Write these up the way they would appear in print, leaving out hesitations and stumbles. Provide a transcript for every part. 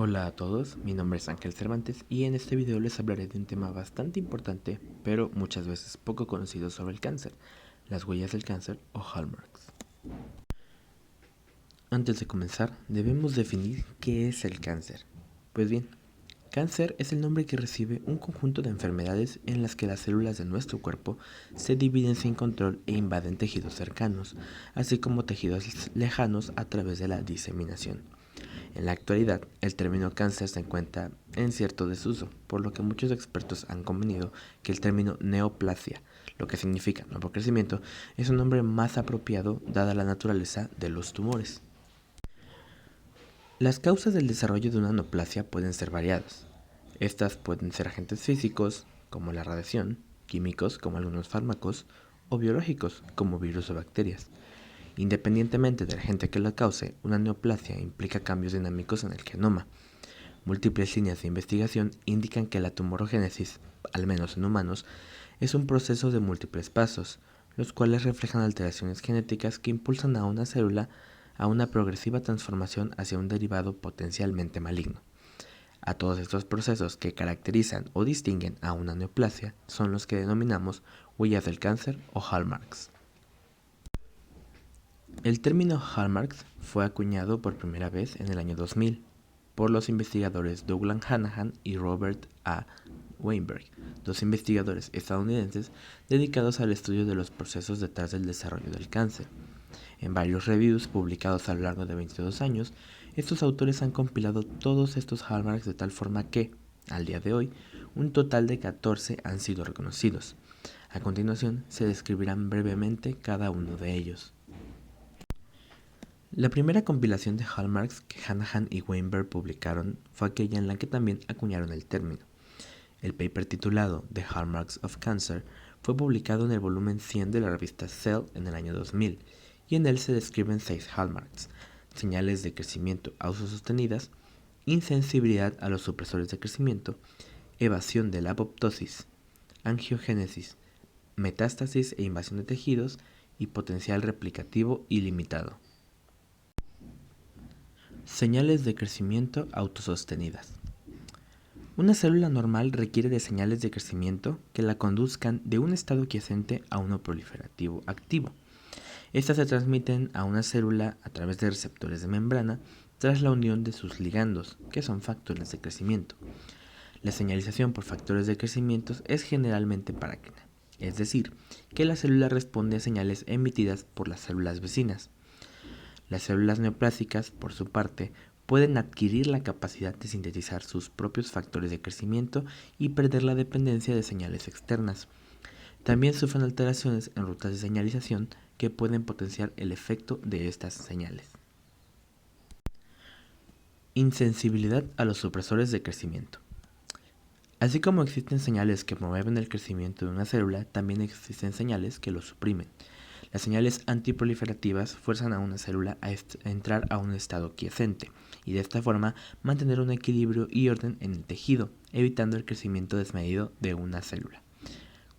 Hola a todos, mi nombre es Ángel Cervantes y en este video les hablaré de un tema bastante importante, pero muchas veces poco conocido sobre el cáncer, las huellas del cáncer o hallmarks. Antes de comenzar, debemos definir qué es el cáncer. Pues bien, cáncer es el nombre que recibe un conjunto de enfermedades en las que las células de nuestro cuerpo se dividen sin control e invaden tejidos cercanos, así como tejidos lejanos a través de la diseminación. En la actualidad, el término cáncer se encuentra en cierto desuso, por lo que muchos expertos han convenido que el término neoplasia, lo que significa nuevo crecimiento, es un nombre más apropiado dada la naturaleza de los tumores. Las causas del desarrollo de una neoplasia pueden ser variadas. Estas pueden ser agentes físicos, como la radiación, químicos, como algunos fármacos, o biológicos, como virus o bacterias. Independientemente del agente que la cause, una neoplasia implica cambios dinámicos en el genoma. Múltiples líneas de investigación indican que la tumorogénesis, al menos en humanos, es un proceso de múltiples pasos, los cuales reflejan alteraciones genéticas que impulsan a una célula a una progresiva transformación hacia un derivado potencialmente maligno. A todos estos procesos que caracterizan o distinguen a una neoplasia son los que denominamos huellas del cáncer o hallmarks. El término hallmarks fue acuñado por primera vez en el año 2000 por los investigadores Douglas Hanahan y Robert A. Weinberg, dos investigadores estadounidenses dedicados al estudio de los procesos detrás del desarrollo del cáncer. En varios reviews publicados a lo largo de 22 años, estos autores han compilado todos estos hallmarks de tal forma que, al día de hoy, un total de 14 han sido reconocidos. A continuación, se describirán brevemente cada uno de ellos. La primera compilación de hallmarks que Hanahan y Weinberg publicaron fue aquella en la que también acuñaron el término. El paper titulado The Hallmarks of Cancer fue publicado en el volumen 100 de la revista Cell en el año 2000, y en él se describen 6 hallmarks: señales de crecimiento autosostenidas, insensibilidad a los supresores de crecimiento, evasión de la apoptosis, angiogénesis, metástasis e invasión de tejidos y potencial replicativo ilimitado. Señales de crecimiento autosostenidas. Una célula normal requiere de señales de crecimiento que la conduzcan de un estado quiescente a uno proliferativo activo. Estas se transmiten a una célula a través de receptores de membrana tras la unión de sus ligandos, que son factores de crecimiento. La señalización por factores de crecimiento es generalmente paráquina, es decir, que la célula responde a señales emitidas por las células vecinas. Las células neoplásicas, por su parte, pueden adquirir la capacidad de sintetizar sus propios factores de crecimiento y perder la dependencia de señales externas. También sufren alteraciones en rutas de señalización que pueden potenciar el efecto de estas señales. Insensibilidad a los supresores de crecimiento. Así como existen señales que promueven el crecimiento de una célula, también existen señales que lo suprimen. Las señales antiproliferativas fuerzan a una célula a entrar a un estado quiescente y de esta forma mantener un equilibrio y orden en el tejido, evitando el crecimiento desmedido de una célula.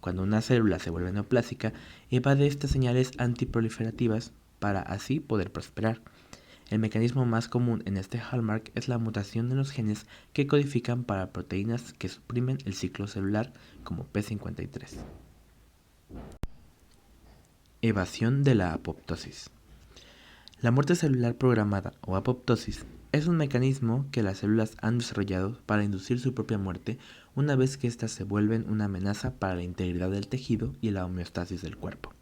Cuando una célula se vuelve neoplásica, evade estas señales antiproliferativas para así poder prosperar. El mecanismo más común en este hallmark es la mutación de los genes que codifican para proteínas que suprimen el ciclo celular, como P53. Evasión de la apoptosis. La muerte celular programada o apoptosis es un mecanismo que las células han desarrollado para inducir su propia muerte una vez que éstas se vuelven una amenaza para la integridad del tejido y la homeostasis del cuerpo.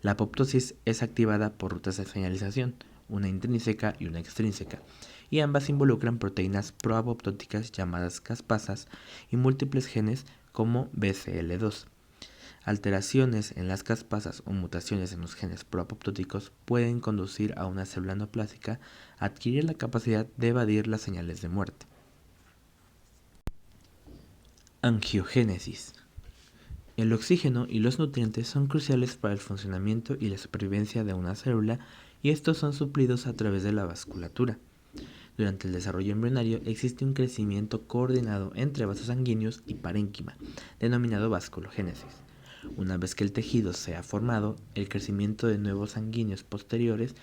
La apoptosis es activada por rutas de señalización, una intrínseca y una extrínseca, y ambas involucran proteínas proapoptóticas llamadas caspasas y múltiples genes como BCL2. Alteraciones en las caspasas o mutaciones en los genes proapoptóticos pueden conducir a una célula neoplásica a adquirir la capacidad de evadir las señales de muerte. Angiogénesis. El oxígeno y los nutrientes son cruciales para el funcionamiento y la supervivencia de una célula, y estos son suplidos a través de la vasculatura. Durante el desarrollo embrionario existe un crecimiento coordinado entre vasos sanguíneos y parénquima, denominado vasculogénesis. Una vez que el tejido se ha formado, el crecimiento de nuevos sanguíneos posteriores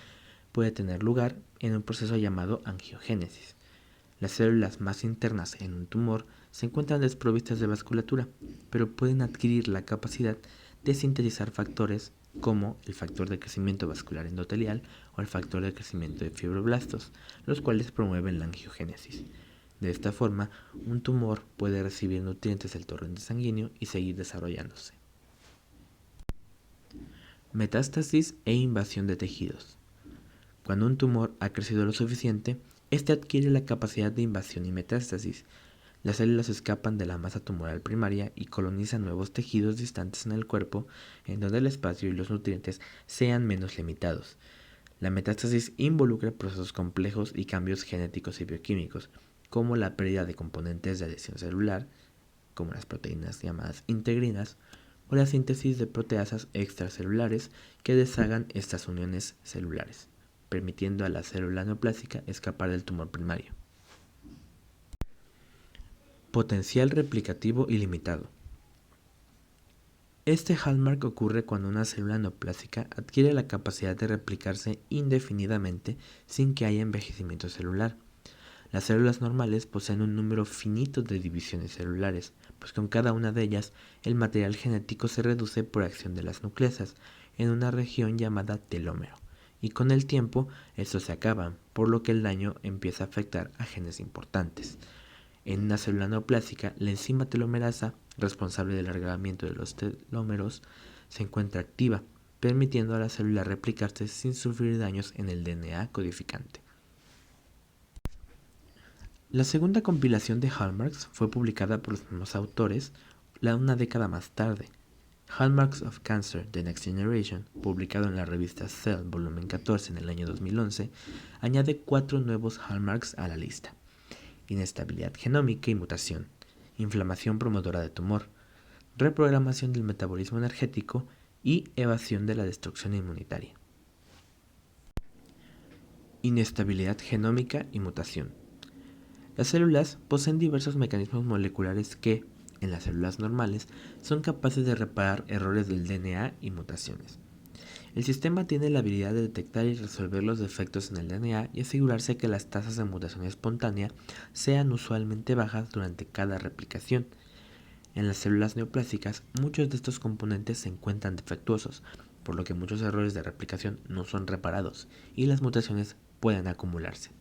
puede tener lugar en un proceso llamado angiogénesis. Las células más internas en un tumor se encuentran desprovistas de vasculatura, pero pueden adquirir la capacidad de sintetizar factores como el factor de crecimiento vascular endotelial o el factor de crecimiento de fibroblastos, los cuales promueven la angiogénesis. De esta forma, un tumor puede recibir nutrientes del torrente sanguíneo y seguir desarrollándose. Metástasis e invasión de tejidos. Cuando un tumor ha crecido lo suficiente, este adquiere la capacidad de invasión y metástasis. Las células escapan de la masa tumoral primaria y colonizan nuevos tejidos distantes en el cuerpo, en donde el espacio y los nutrientes sean menos limitados. La metástasis involucra procesos complejos y cambios genéticos y bioquímicos, como la pérdida de componentes de adhesión celular, como las proteínas llamadas integrinas, o la síntesis de proteasas extracelulares que deshagan estas uniones celulares, permitiendo a la célula neoplásica escapar del tumor primario. Potencial replicativo ilimitado. Este hallmark ocurre cuando una célula neoplásica adquiere la capacidad de replicarse indefinidamente sin que haya envejecimiento celular. Las células normales poseen un número finito de divisiones celulares, pues con cada una de ellas el material genético se reduce por acción de las nucleasas en una región llamada telómero, y con el tiempo estos se acaban, por lo que el daño empieza a afectar a genes importantes. En una célula neoplásica, la enzima telomerasa, responsable del alargamiento de los telómeros, se encuentra activa, permitiendo a la célula replicarse sin sufrir daños en el DNA codificante. La segunda compilación de hallmarks fue publicada por los mismos autores una década más tarde. Hallmarks of Cancer: The Next Generation, publicado en la revista Cell, volumen 14 en el año 2011, añade 4 nuevos hallmarks a la lista: inestabilidad genómica y mutación, inflamación promotora de tumor, reprogramación del metabolismo energético y evasión de la destrucción inmunitaria. Inestabilidad genómica y mutación. Las células poseen diversos mecanismos moleculares que, en las células normales, son capaces de reparar errores del DNA y mutaciones. El sistema tiene la habilidad de detectar y resolver los defectos en el DNA y asegurarse que las tasas de mutación espontánea sean usualmente bajas durante cada replicación. En las células neoplásicas, muchos de estos componentes se encuentran defectuosos, por lo que muchos errores de replicación no son reparados y las mutaciones pueden acumularse.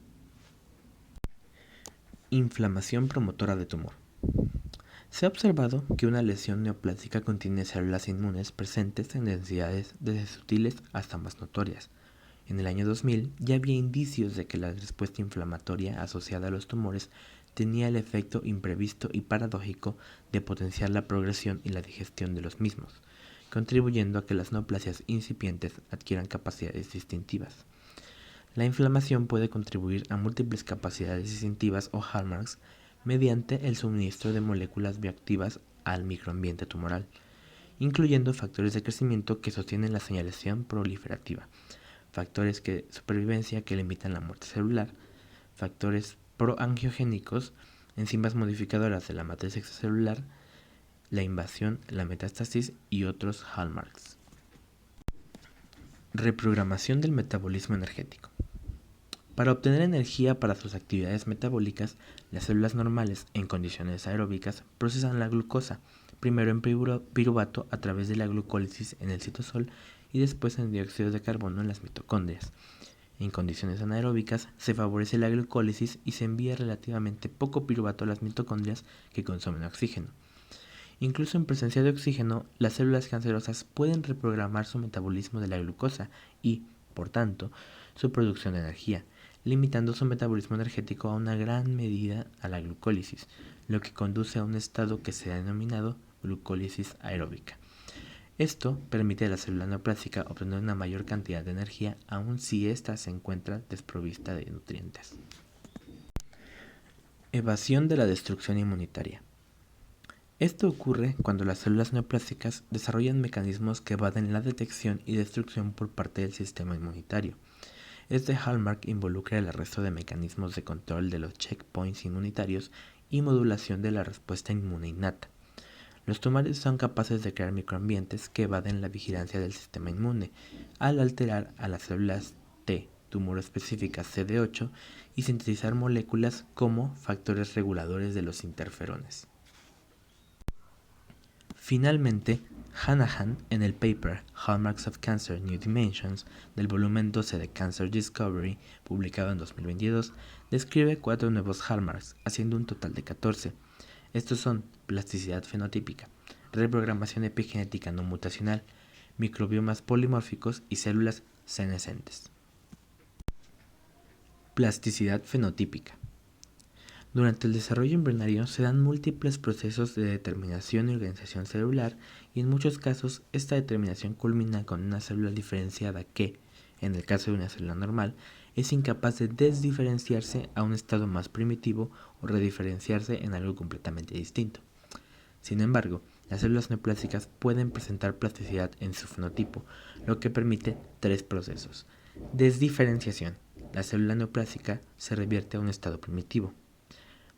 Inflamación promotora de tumor. Se ha observado que una lesión neoplásica contiene células inmunes presentes en densidades desde sutiles hasta más notorias. En el año 2000 ya había indicios de que la respuesta inflamatoria asociada a los tumores tenía el efecto imprevisto y paradójico de potenciar la progresión y la digestión de los mismos, contribuyendo a que las neoplasias incipientes adquieran capacidades distintivas. La inflamación puede contribuir a múltiples capacidades distintivas o hallmarks mediante el suministro de moléculas bioactivas al microambiente tumoral, incluyendo factores de crecimiento que sostienen la señalización proliferativa, factores de supervivencia que limitan la muerte celular, factores proangiogénicos, enzimas modificadoras de la matriz extracelular, la invasión, la metástasis y otros hallmarks. Reprogramación del metabolismo energético. Para obtener energía para sus actividades metabólicas, las células normales en condiciones aeróbicas procesan la glucosa, primero en piruvato a través de la glucólisis en el citosol y después en dióxido de carbono en las mitocondrias. En condiciones anaeróbicas se favorece la glucólisis y se envía relativamente poco piruvato a las mitocondrias que consumen oxígeno. Incluso en presencia de oxígeno, las células cancerosas pueden reprogramar su metabolismo de la glucosa y, por tanto, su producción de energía, limitando su metabolismo energético a una gran medida a la glucólisis, lo que conduce a un estado que se ha denominado glucólisis aeróbica. Esto permite a la célula neoplásica obtener una mayor cantidad de energía aun si ésta se encuentra desprovista de nutrientes. Evasión de la destrucción inmunitaria. Esto ocurre cuando las células neoplásicas desarrollan mecanismos que evaden la detección y destrucción por parte del sistema inmunitario. Este hallmark involucra el arresto de mecanismos de control de los checkpoints inmunitarios y modulación de la respuesta inmune innata. Los tumores son capaces de crear microambientes que evaden la vigilancia del sistema inmune al alterar a las células T tumoroespecíficas CD8 y sintetizar moléculas como factores reguladores de los interferones. Finalmente, Hanahan, en el paper Hallmarks of Cancer New Dimensions del volumen 12 de Cancer Discovery, publicado en 2022, describe 4 nuevos hallmarks, haciendo un total de 14. Estos son plasticidad fenotípica, reprogramación epigenética no mutacional, microbiomas polimórficos y células senescentes. Plasticidad fenotípica. Durante el desarrollo embrionario se dan múltiples procesos de determinación y organización celular, y en muchos casos esta determinación culmina con una célula diferenciada que, en el caso de una célula normal, es incapaz de desdiferenciarse a un estado más primitivo o rediferenciarse en algo completamente distinto. Sin embargo, las células neoplásicas pueden presentar plasticidad en su fenotipo, lo que permite 3 procesos. Desdiferenciación. La célula neoplásica se revierte a un estado primitivo.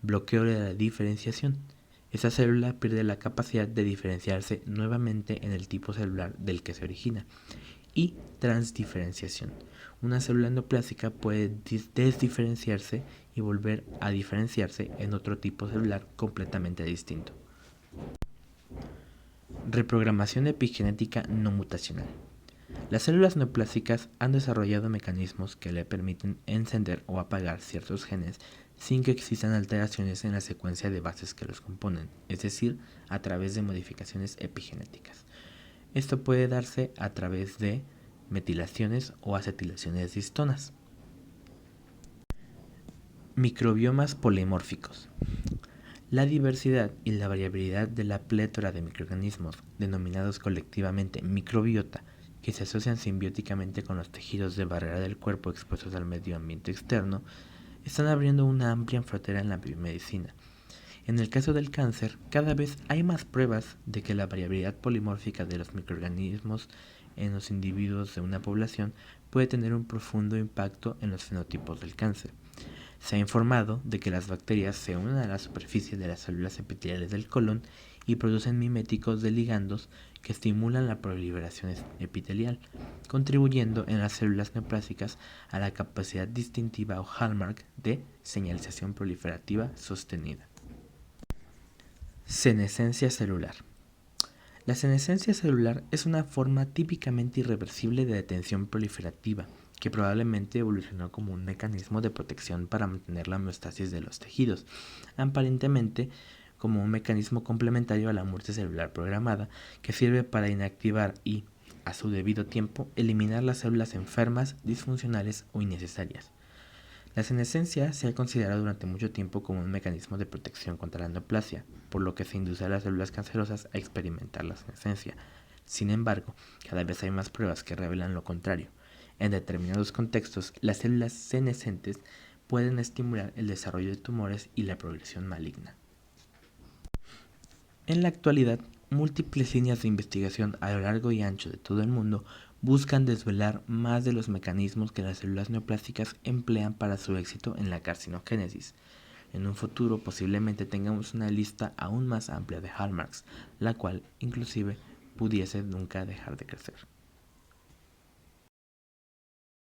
Bloqueo de la diferenciación. Esa célula pierde la capacidad de diferenciarse nuevamente en el tipo celular del que se origina. Y transdiferenciación. Una célula endoplásica puede desdiferenciarse y volver a diferenciarse en otro tipo celular completamente distinto. Reprogramación epigenética no mutacional. Las células neoplásicas han desarrollado mecanismos que le permiten encender o apagar ciertos genes sin que existan alteraciones en la secuencia de bases que los componen, es decir, a través de modificaciones epigenéticas. Esto puede darse a través de metilaciones o acetilaciones de histonas. Microbiomas polimórficos. La diversidad y la variabilidad de la plétora de microorganismos, denominados colectivamente microbiota, que se asocian simbióticamente con los tejidos de barrera del cuerpo expuestos al medio ambiente externo, están abriendo una amplia frontera en la biomedicina. En el caso del cáncer, cada vez hay más pruebas de que la variabilidad polimórfica de los microorganismos en los individuos de una población puede tener un profundo impacto en los fenotipos del cáncer. Se ha informado de que las bacterias se unen a la superficie de las células epiteliales del colon y producen miméticos de ligandos que estimulan la proliferación epitelial, contribuyendo en las células neoplásicas a la capacidad distintiva o hallmark de señalización proliferativa sostenida. Senescencia celular. La senescencia celular es una forma típicamente irreversible de detención proliferativa que probablemente evolucionó como un mecanismo de protección para mantener la homeostasis de los tejidos, aparentemente como un mecanismo complementario a la muerte celular programada que sirve para inactivar y, a su debido tiempo, eliminar las células enfermas, disfuncionales o innecesarias. La senescencia se ha considerado durante mucho tiempo como un mecanismo de protección contra la neoplasia, por lo que se induce a las células cancerosas a experimentar la senescencia. Sin embargo, cada vez hay más pruebas que revelan lo contrario. En determinados contextos, las células senescentes pueden estimular el desarrollo de tumores y la progresión maligna. En la actualidad, múltiples líneas de investigación a lo largo y ancho de todo el mundo buscan desvelar más de los mecanismos que las células neoplásicas emplean para su éxito en la carcinogénesis. En un futuro posiblemente tengamos una lista aún más amplia de hallmarks, la cual inclusive pudiese nunca dejar de crecer.